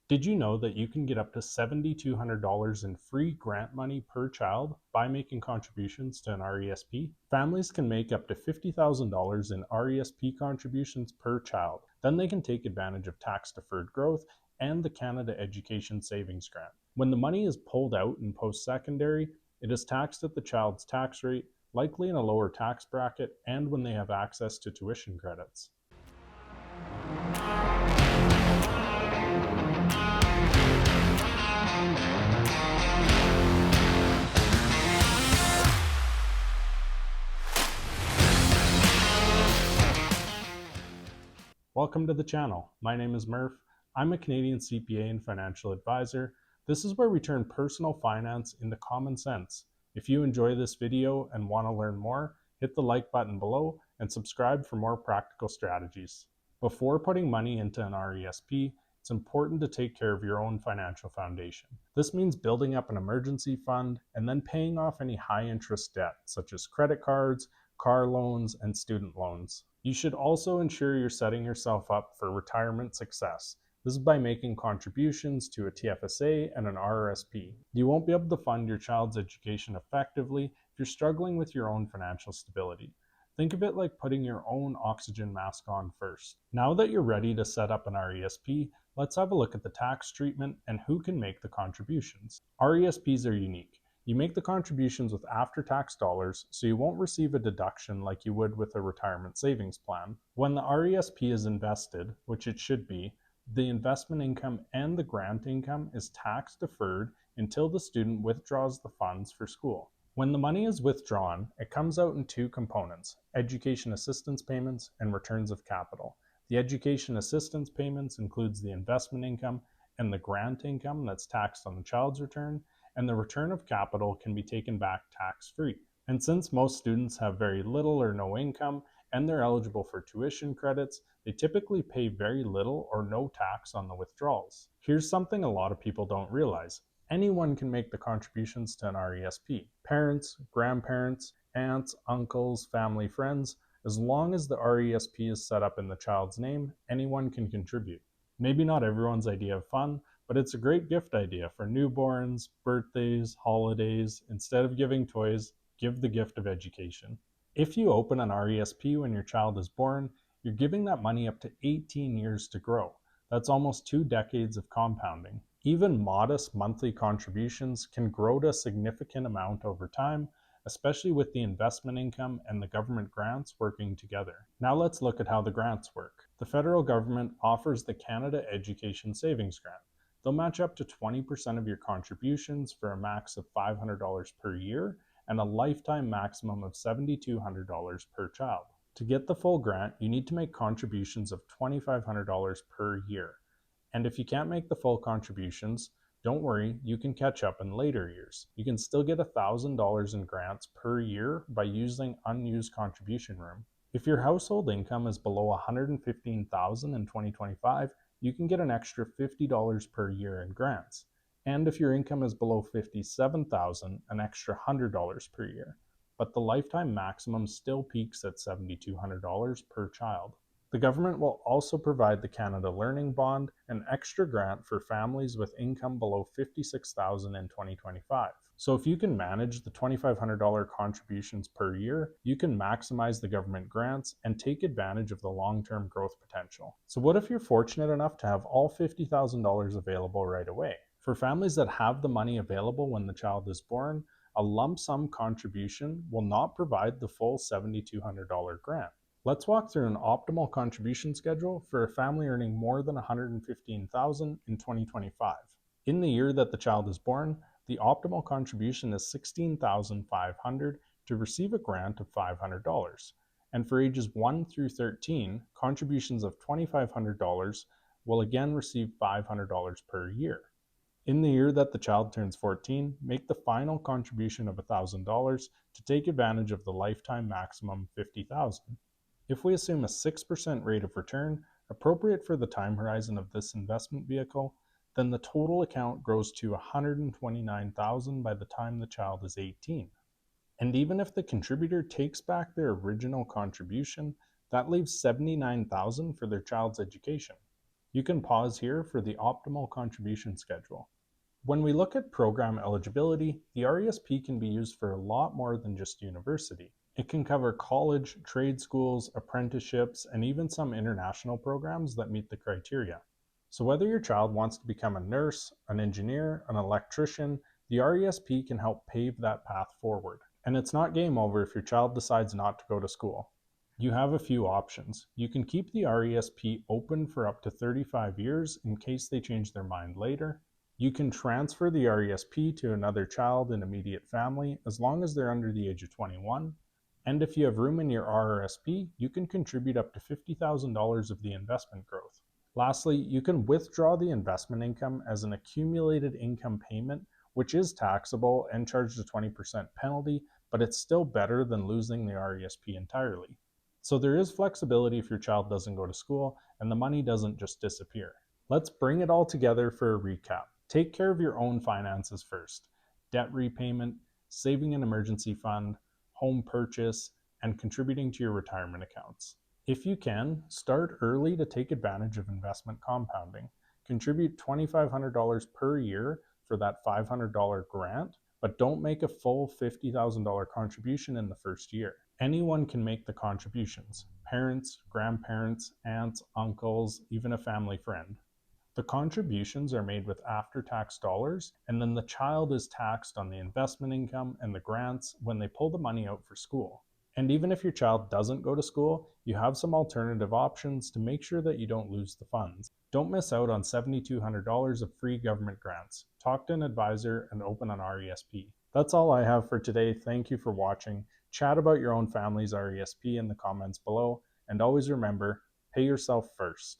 Did you know that you can get up to $7,200 in free grant money per child by making contributions to an RESP? Families can make up to $50,000 in RESP contributions per child. Then they can take advantage of tax-deferred growth and the Canada Education Savings Grant. When the money is pulled out in post-secondary, it is taxed at the child's tax rate, likely in a lower tax bracket, and when they have access to tuition credits. Welcome to the channel. My name is Murph. I'm a Canadian CPA and financial advisor. This is where we turn personal finance into common sense. If you enjoy this video and want to learn more, hit the like button below and subscribe for more practical strategies. Before putting money into an RESP, it's important to take care of your own financial foundation. This means building up an emergency fund and then paying off any high-interest debt, such as credit cards, car loans, and student loans. You should also ensure you're setting yourself up for retirement success. This is by making contributions to a TFSA and an RRSP. You won't be able to fund your child's education effectively if you're struggling with your own financial stability. Think of it like putting your own oxygen mask on first. Now that you're ready to set up an RESP, let's have a look at the tax treatment and who can make the contributions. RESPs are unique. You make the contributions with after-tax dollars, so you won't receive a deduction like you would with a retirement savings plan. When the RESP is invested, which it should be, the investment income and the grant income is tax deferred until the student withdraws the funds for school. When the money is withdrawn, it comes out in two components: education assistance payments and returns of capital. The education assistance payments includes the investment income and the grant income that's taxed on the child's return, and the return of capital can be taken back tax-free. And since most students have very little or no income and they're eligible for tuition credits, they typically pay very little or no tax on the withdrawals. Here's something a lot of people don't realize. Anyone can make the contributions to an RESP. Parents, grandparents, aunts, uncles, family, friends. As long as the RESP is set up in the child's name, anyone can contribute. Maybe not everyone's idea of fun, but it's a great gift idea for newborns, birthdays, holidays. Instead of giving toys, give the gift of education. If you open an RESP when your child is born, you're giving that money up to 18 years to grow. That's almost 2 decades of compounding. Even modest monthly contributions can grow to a significant amount over time, especially with the investment income and the government grants working together. Now let's look at how the grants work. The federal government offers the Canada Education Savings Grant. They'll match up to 20% of your contributions for a max of $500 per year and a lifetime maximum of $7,200 per child. To get the full grant, you need to make contributions of $2,500 per year. And if you can't make the full contributions, don't worry, you can catch up in later years. You can still get $1,000 in grants per year by using unused contribution room. If your household income is below $115,000 in 2025, you can get an extra $50 per year in grants. And if your income is below $57,000, an extra $100 per year. But the lifetime maximum still peaks at $7,200 per child. The government will also provide the Canada Learning Bond, an extra grant for families with income below $56,000 in 2025. So if you can manage the $2,500 contributions per year, you can maximize the government grants and take advantage of the long-term growth potential. So what if you're fortunate enough to have all $50,000 available right away? For families that have the money available when the child is born, a lump sum contribution will not provide the full $7,200 grant. Let's walk through an optimal contribution schedule for a family earning more than $115,000 in 2025. In the year that the child is born, the optimal contribution is $16,500 to receive a grant of $500. And for ages 1 through 13, contributions of $2,500 will again receive $500 per year. In the year that the child turns 14, make the final contribution of $1,000 to take advantage of the lifetime maximum $50,000. If we assume a 6% rate of return, appropriate for the time horizon of this investment vehicle, then the total account grows to $129,000 by the time the child is 18. And even if the contributor takes back their original contribution, that leaves $79,000 for their child's education. You can pause here for the optimal contribution schedule. When we look at program eligibility, the RESP can be used for a lot more than just university. It can cover college, trade schools, apprenticeships, and even some international programs that meet the criteria. So whether your child wants to become a nurse, an engineer, an electrician, the RESP can help pave that path forward. And it's not game over if your child decides not to go to school. You have a few options. You can keep the RESP open for up to 35 years in case they change their mind later. You can transfer the RESP to another child in immediate family as long as they're under the age of 21. And if you have room in your RRSP, you can contribute up to $50,000 of the investment growth. Lastly, you can withdraw the investment income as an accumulated income payment, which is taxable and charged a 20% penalty, but it's still better than losing the RESP entirely. So there is flexibility if your child doesn't go to school and the money doesn't just disappear. Let's bring it all together for a recap. Take care of your own finances first. Debt repayment, saving an emergency fund, home purchase, and contributing to your retirement accounts. If you can, start early to take advantage of investment compounding. Contribute $2,500 per year for that $500 grant, but don't make a full $50,000 contribution in the first year. Anyone can make the contributions: parents, grandparents, aunts, uncles, even a family friend. The contributions are made with after-tax dollars, and then the child is taxed on the investment income and the grants when they pull the money out for school. And even if your child doesn't go to school, you have some alternative options to make sure that you don't lose the funds. Don't miss out on $7,200 of free government grants. Talk to an advisor and open an RESP. That's all I have for today. Thank you for watching. Chat about your own family's RESP in the comments below, and always remember, pay yourself first.